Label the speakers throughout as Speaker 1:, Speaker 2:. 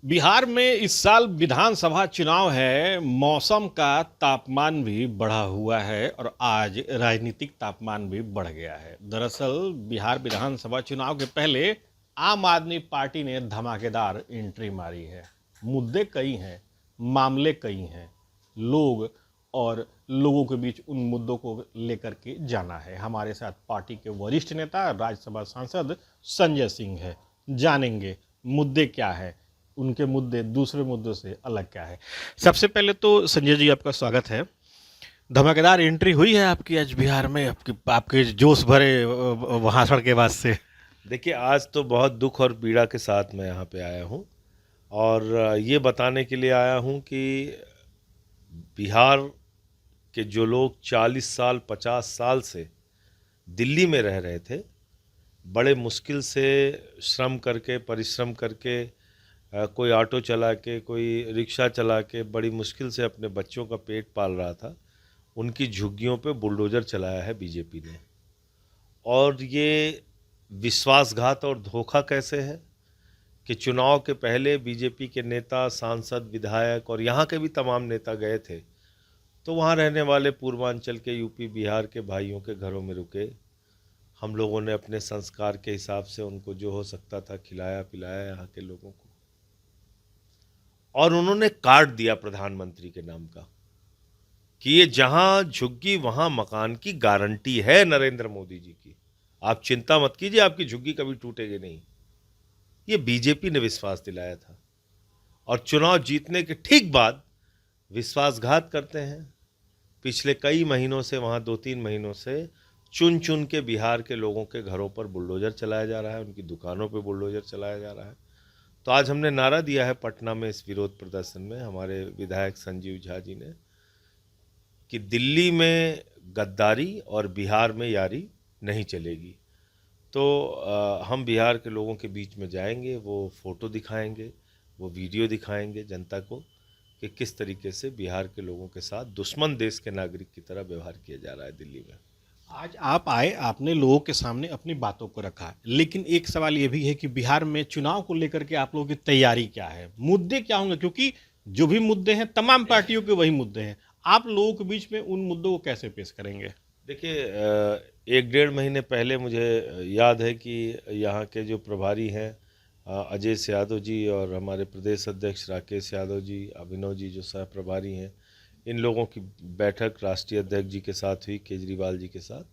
Speaker 1: बिहार में इस साल विधानसभा चुनाव है। मौसम का तापमान भी बढ़ा हुआ है और आज राजनीतिक तापमान भी बढ़ गया है। दरअसल बिहार विधानसभा चुनाव के पहले आम आदमी पार्टी ने धमाकेदार एंट्री मारी है। मुद्दे कई हैं, मामले कई हैं, लोग और लोगों के बीच उन मुद्दों को लेकर के जाना है। हमारे साथ पार्टी के वरिष्ठ नेता राज्यसभा सांसद संजय सिंह है। जानेंगे मुद्दे क्या है, उनके मुद्दे दूसरे मुद्दों से अलग क्या है। सबसे पहले तो संजय जी आपका स्वागत है। धमाकेदार एंट्री हुई है आपकी आज बिहार में, आपकी आपके जोश भरे भाषण के बाद से।
Speaker 2: देखिए, आज तो बहुत दुख और पीड़ा के साथ मैं यहाँ पे आया हूँ और ये बताने के लिए आया हूँ कि बिहार के जो लोग 40 साल 50 साल से दिल्ली में रह रहे थे, बड़े मुश्किल से श्रम करके परिश्रम करके कोई ऑटो चला के कोई रिक्शा चला के बड़ी मुश्किल से अपने बच्चों का पेट पाल रहा था, उनकी झुग्गियों पे बुलडोज़र चलाया है बीजेपी ने। और ये विश्वासघात और धोखा कैसे है कि चुनाव के पहले बीजेपी के नेता, सांसद, विधायक और यहाँ के भी तमाम नेता गए थे, तो वहाँ रहने वाले पूर्वांचल के, यूपी बिहार के भाइयों के घरों में रुके। हम लोगों ने अपने संस्कार के हिसाब से उनको जो हो सकता था खिलाया पिलाया यहाँ के लोगों को, और उन्होंने कार्ड दिया प्रधानमंत्री के नाम का कि ये जहाँ झुग्गी वहाँ मकान की गारंटी है नरेंद्र मोदी जी की, आप चिंता मत कीजिए, आपकी झुग्गी कभी टूटेगी नहीं। ये बीजेपी ने विश्वास दिलाया था और चुनाव जीतने के ठीक बाद विश्वासघात करते हैं। पिछले कई महीनों से, वहाँ 2-3 महीनों से चुन चुन के बिहार के लोगों के घरों पर बुलडोज़र चलाया जा रहा है, उनकी दुकानों पर बुलडोज़र चलाया जा रहा है। तो आज हमने नारा दिया है पटना में इस विरोध प्रदर्शन में, हमारे विधायक संजीव झा जी ने, कि दिल्ली में गद्दारी और बिहार में यारी नहीं चलेगी। तो हम बिहार के लोगों के बीच में जाएंगे, वो फ़ोटो दिखाएंगे, वो वीडियो दिखाएंगे जनता को कि किस तरीके से बिहार के लोगों के साथ दुश्मन देश के नागरिक की तरह व्यवहार किया जा रहा है दिल्ली में।
Speaker 1: आज आप आए, आपने लोगों के सामने अपनी बातों को रखा, लेकिन एक सवाल ये भी है कि बिहार में चुनाव को लेकर के आप लोगों की तैयारी क्या है, मुद्दे क्या होंगे? क्योंकि जो भी मुद्दे हैं तमाम पार्टियों के वही मुद्दे हैं। आप लोगों के बीच में उन मुद्दों को कैसे पेश करेंगे?
Speaker 2: देखिए, 1-1.5 महीने पहले मुझे याद है कि यहाँ के जो प्रभारी हैं अजय यादव जी और हमारे प्रदेश अध्यक्ष राकेश यादव जी, अभिनव जी जो सह प्रभारी हैं, इन लोगों की बैठक राष्ट्रीय अध्यक्ष जी के साथ हुई, केजरीवाल जी के साथ,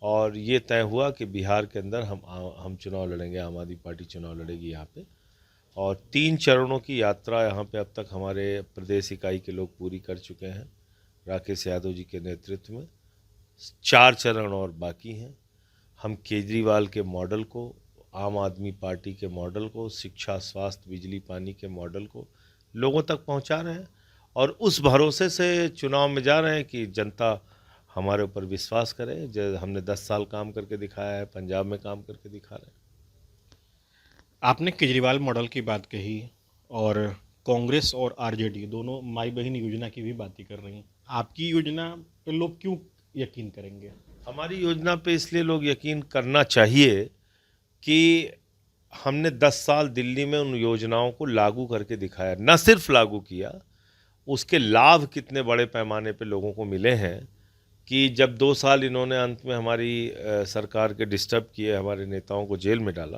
Speaker 2: और ये तय हुआ कि बिहार के अंदर हम चुनाव लड़ेंगे, आम आदमी पार्टी चुनाव लड़ेगी यहाँ पे। और 3 चरणों की यात्रा यहाँ पे अब तक हमारे प्रदेश इकाई के लोग पूरी कर चुके हैं राकेश यादव जी के नेतृत्व में। 4 चरण और बाकी हैं। हम केजरीवाल के मॉडल को, आम आदमी पार्टी के मॉडल को, शिक्षा, स्वास्थ्य, बिजली, पानी के मॉडल को लोगों तक पहुंचा रहे हैं और उस भरोसे से चुनाव में जा रहे हैं कि जनता हमारे ऊपर विश्वास करे। जो हमने 10 साल काम करके दिखाया है, पंजाब में काम करके दिखा रहे हैं।
Speaker 1: आपने केजरीवाल मॉडल की बात कही और कांग्रेस और आरजेडी दोनों माई बहन योजना की भी बातें कर रही हैं। आपकी योजना पे लोग क्यों यकीन करेंगे?
Speaker 2: हमारी योजना पे इसलिए लोग यकीन करना चाहिए कि हमने 10 साल दिल्ली में उन योजनाओं को लागू करके दिखाया। न सिर्फ लागू किया, उसके लाभ कितने बड़े पैमाने पे लोगों को मिले हैं कि जब 2 साल इन्होंने अंत में हमारी सरकार के डिस्टर्ब किए, हमारे नेताओं को जेल में डाला,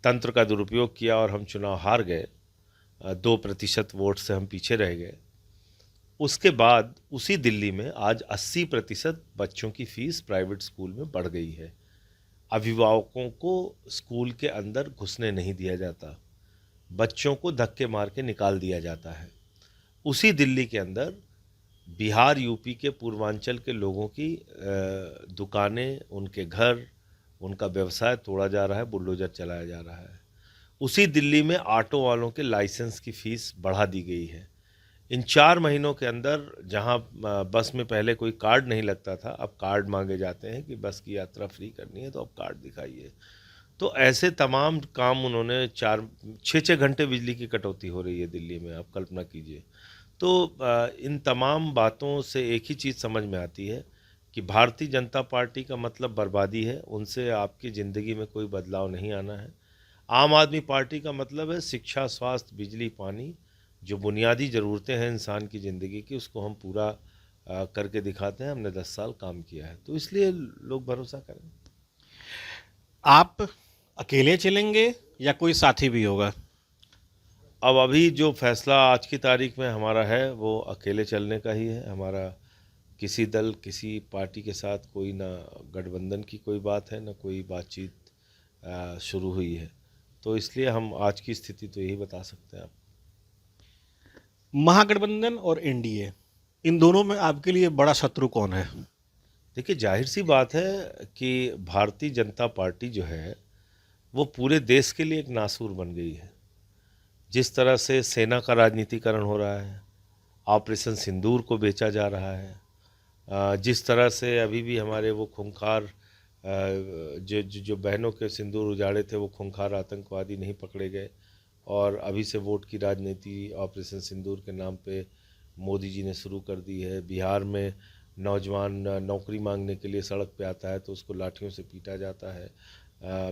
Speaker 2: तंत्र का दुरुपयोग किया और हम चुनाव हार गए, 2% वोट से हम पीछे रह गए। उसके बाद उसी दिल्ली में आज 80% बच्चों की फ़ीस प्राइवेट स्कूल में बढ़ गई है। अभिभावकों को स्कूल के अंदर घुसने नहीं दिया जाता, बच्चों को धक्के मार के निकाल दिया जाता है। उसी दिल्ली के अंदर बिहार, यूपी के पूर्वांचल के लोगों की दुकानें, उनके घर, उनका व्यवसाय तोड़ा जा रहा है, बुलडोज़र चलाया जा रहा है। उसी दिल्ली में ऑटो वालों के लाइसेंस की फ़ीस बढ़ा दी गई है। इन 4 महीनों के अंदर जहां बस में पहले कोई कार्ड नहीं लगता था, अब कार्ड मांगे जाते हैं कि बस की यात्रा फ्री करनी है तो अब कार्ड दिखाइए। तो ऐसे तमाम काम उन्होंने 4-6 घंटे बिजली की कटौती हो रही है दिल्ली में, आप कल्पना कीजिए। तो इन तमाम बातों से एक ही चीज़ समझ में आती है कि भारतीय जनता पार्टी का मतलब बर्बादी है, उनसे आपकी ज़िंदगी में कोई बदलाव नहीं आना है। आम आदमी पार्टी का मतलब है शिक्षा, स्वास्थ्य, बिजली, पानी, जो बुनियादी ज़रूरतें हैं इंसान की ज़िंदगी की, उसको हम पूरा करके दिखाते हैं। हमने 10 साल काम किया है, तो इसलिए लोग भरोसा करें।
Speaker 1: आप अकेले चलेंगे या कोई साथी भी होगा?
Speaker 2: अब अभी जो फैसला आज की तारीख में हमारा है वो अकेले चलने का ही है। हमारा किसी दल, किसी पार्टी के साथ कोई ना गठबंधन की कोई बात है, ना कोई बातचीत शुरू हुई है। तो इसलिए हम आज की स्थिति तो यही बता सकते हैं आप।
Speaker 1: महागठबंधन और एनडीए, इन दोनों में आपके लिए बड़ा शत्रु कौन है?
Speaker 2: देखिए, जाहिर सी बात है कि भारतीय जनता पार्टी जो है वो पूरे देश के लिए एक नासूर बन गई है। जिस तरह से सेना का राजनीतिकरण हो रहा है, ऑपरेशन सिंदूर को बेचा जा रहा है, जिस तरह से अभी भी हमारे वो खूंखार जो बहनों के सिंदूर उजाड़े थे, वो खूंखार आतंकवादी नहीं पकड़े गए, और अभी से वोट की राजनीति ऑपरेशन सिंदूर के नाम पे मोदी जी ने शुरू कर दी है। बिहार में नौजवान नौकरी मांगने के लिए सड़क पे आता है तो उसको लाठियों से पीटा जाता है।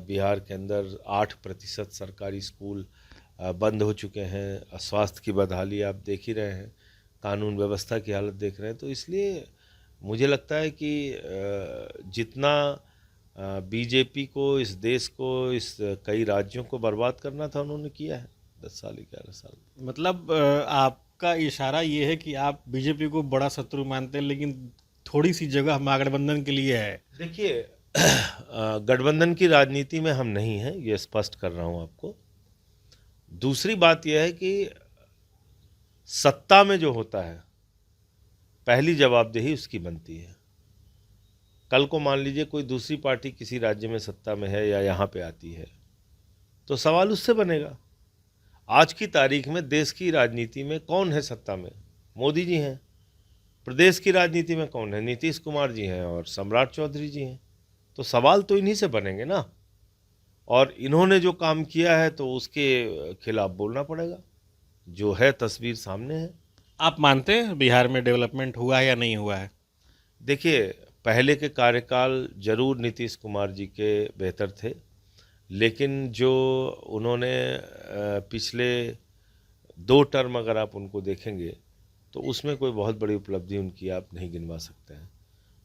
Speaker 2: बिहार के अंदर 8% सरकारी स्कूल बंद हो चुके हैं। स्वास्थ्य की बदहाली आप देख ही रहे हैं, कानून व्यवस्था की हालत देख रहे हैं। तो इसलिए मुझे लगता है कि जितना बीजेपी को, इस देश को, इस कई राज्यों को बर्बाद करना था, उन्होंने किया है 10 साल, 11 साल।
Speaker 1: मतलब आपका इशारा ये है कि आप बीजेपी को बड़ा शत्रु मानते हैं, लेकिन थोड़ी सी जगह महागठबंधन के लिए है।
Speaker 2: देखिए, गठबंधन की राजनीति में हम नहीं हैं, ये स्पष्ट कर रहा हूँ आपको। दूसरी बात यह है कि सत्ता में जो होता है, पहली जवाबदेही उसकी बनती है। कल को मान लीजिए कोई दूसरी पार्टी किसी राज्य में सत्ता में है या यहाँ पे आती है, तो सवाल उससे बनेगा। आज की तारीख में देश की राजनीति में कौन है सत्ता में? मोदी जी हैं। प्रदेश की राजनीति में कौन है? नीतीश कुमार जी हैं और सम्राट चौधरी जी हैं। तो सवाल तो इन्हीं से बनेंगे ना, और इन्होंने जो काम किया है तो उसके खिलाफ बोलना पड़ेगा। जो है तस्वीर सामने है।
Speaker 1: आप मानते हैं बिहार में डेवलपमेंट हुआ है या नहीं हुआ है?
Speaker 2: देखिए, पहले के कार्यकाल जरूर नीतीश कुमार जी के बेहतर थे, लेकिन जो उन्होंने पिछले 2 टर्म अगर आप उनको देखेंगे तो उसमें कोई बहुत बड़ी उपलब्धि उनकी आप नहीं गिनवा सकते हैं।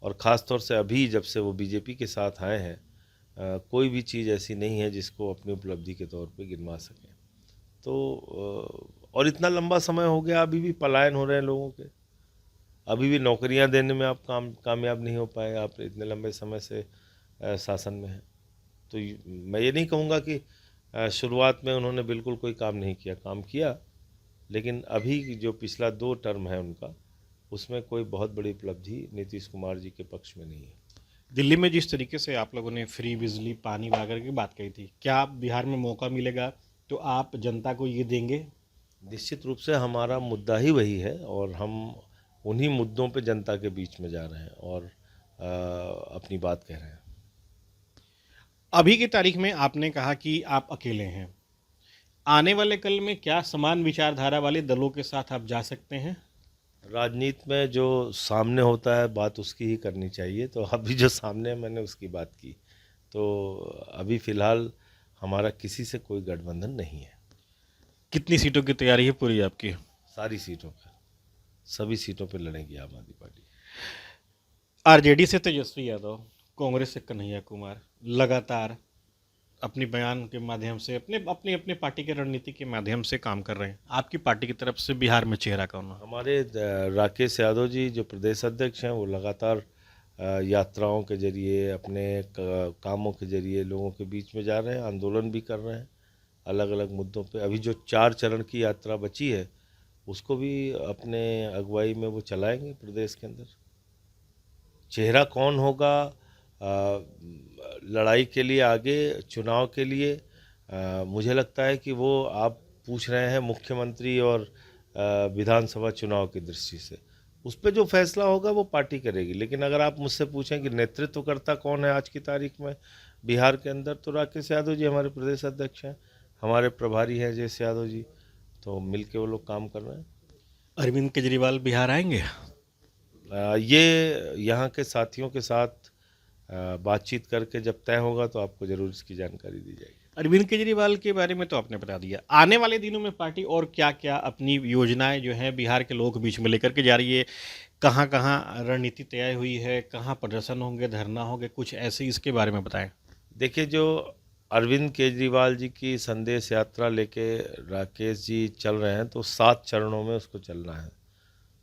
Speaker 2: और ख़ास तौर से अभी जब से वो बीजेपी के साथ आए हैं, कोई भी चीज़ ऐसी नहीं है जिसको अपनी उपलब्धि के तौर पे गिनवा सकें। तो और इतना लंबा समय हो गया, अभी भी पलायन हो रहे हैं लोगों के, अभी भी नौकरियां देने में आप कामयाब नहीं हो पाए। आप इतने लंबे समय से शासन में हैं। तो मैं ये नहीं कहूँगा कि शुरुआत में उन्होंने बिल्कुल कोई काम नहीं किया, काम किया, लेकिन अभी जो पिछला 2 टर्म है उनका, उसमें कोई बहुत बड़ी उपलब्धि नीतीश कुमार जी के पक्ष में नहीं है।
Speaker 1: दिल्ली में जिस तरीके से आप लोगों ने फ्री बिजली, पानी वगैरह की बात कही थी, क्या आप बिहार में मौका मिलेगा तो आप जनता को ये देंगे?
Speaker 2: निश्चित रूप से हमारा मुद्दा ही वही है, और हम उन्हीं मुद्दों पे जनता के बीच में जा रहे हैं और अपनी बात कह रहे हैं।
Speaker 1: अभी की तारीख में आपने कहा कि आप अकेले हैं। आने वाले कल में क्या समान विचारधारा वाले दलों के साथ आप जा सकते हैं?
Speaker 2: राजनीति में जो सामने होता है बात उसकी ही करनी चाहिए। तो अभी जो सामने है मैंने उसकी बात की। तो अभी फ़िलहाल हमारा किसी से कोई गठबंधन नहीं है।
Speaker 1: कितनी सीटों की तैयारी है पूरी आपकी?
Speaker 2: सारी सीटों पर, सभी सीटों पर लड़ेगी आम आदमी पार्टी।
Speaker 1: आरजेडी से तेजस्वी यादव, कांग्रेस से कन्हैया कुमार लगातार अपनी बयान के माध्यम से अपने अपनी अपने पार्टी के रणनीति के माध्यम से काम कर रहे हैं। आपकी पार्टी की तरफ से बिहार में चेहरा कौन है?
Speaker 2: हमारे राकेश यादव जी जो प्रदेश अध्यक्ष हैं, वो लगातार यात्राओं के जरिए, अपने कामों के जरिए लोगों के बीच में जा रहे हैं, आंदोलन भी कर रहे हैं अलग अलग मुद्दों पे। अभी जो 4 चरण की यात्रा बची है उसको भी अपने अगुवाई में वो चलाएंगे प्रदेश के अंदर। चेहरा कौन होगा लड़ाई के लिए आगे, चुनाव के लिए, मुझे लगता है कि वो आप पूछ रहे हैं मुख्यमंत्री और विधानसभा चुनाव की दृष्टि से, उस पर जो फैसला होगा वो पार्टी करेगी। लेकिन अगर आप मुझसे पूछें कि नेतृत्वकर्ता कौन है आज की तारीख में बिहार के अंदर, तो राकेश यादव जी हमारे प्रदेश अध्यक्ष हैं, हमारे प्रभारी हैं जयेश यादव जी। तो मिल के वो लोग काम कर रहे हैं।
Speaker 1: अरविंद केजरीवाल बिहार आएंगे?
Speaker 2: ये यहाँ के साथियों के साथ बातचीत करके जब तय होगा तो आपको ज़रूर इसकी जानकारी दी जाएगी।
Speaker 1: अरविंद केजरीवाल के बारे में तो आपने बता दिया। आने वाले दिनों में पार्टी और क्या-क्या अपनी योजनाएं जो हैं बिहार के लोगों के बीच में लेकर के जा रही है? कहाँ-कहाँ रणनीति तय हुई है? कहाँ प्रदर्शन होंगे, धरना होंगे? कुछ ऐसे इसके बारे में बताएं।
Speaker 2: देखिए, जो अरविंद केजरीवाल जी की संदेश यात्रा लेके राकेश जी चल रहे हैं, तो 7 चरणों में उसको चलना है।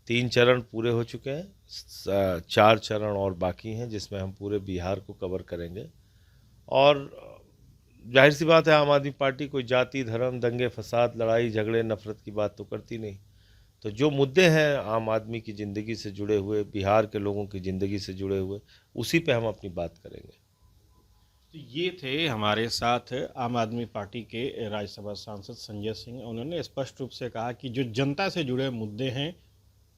Speaker 2: 3 चरण पूरे हो चुके हैं, 4 चरण और बाकी हैं, जिसमें हम पूरे बिहार को कवर करेंगे। और जाहिर सी बात है, आम आदमी पार्टी कोई जाति, धर्म, दंगे फसाद, लड़ाई झगड़े, नफरत की बात तो करती नहीं। तो जो मुद्दे हैं आम आदमी की ज़िंदगी से जुड़े हुए, बिहार के लोगों की ज़िंदगी से जुड़े हुए, उसी पे हम अपनी बात करेंगे।
Speaker 1: तो ये थे हमारे साथ आम आदमी पार्टी के राज्यसभा सांसद संजय सिंह। उन्होंने स्पष्ट रूप से कहा कि जो जनता से जुड़े मुद्दे हैं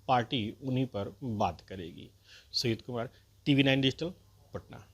Speaker 1: पार्टी उन्हीं पर बात करेगी। Sujit Kumar, TV 9 digital, Patna.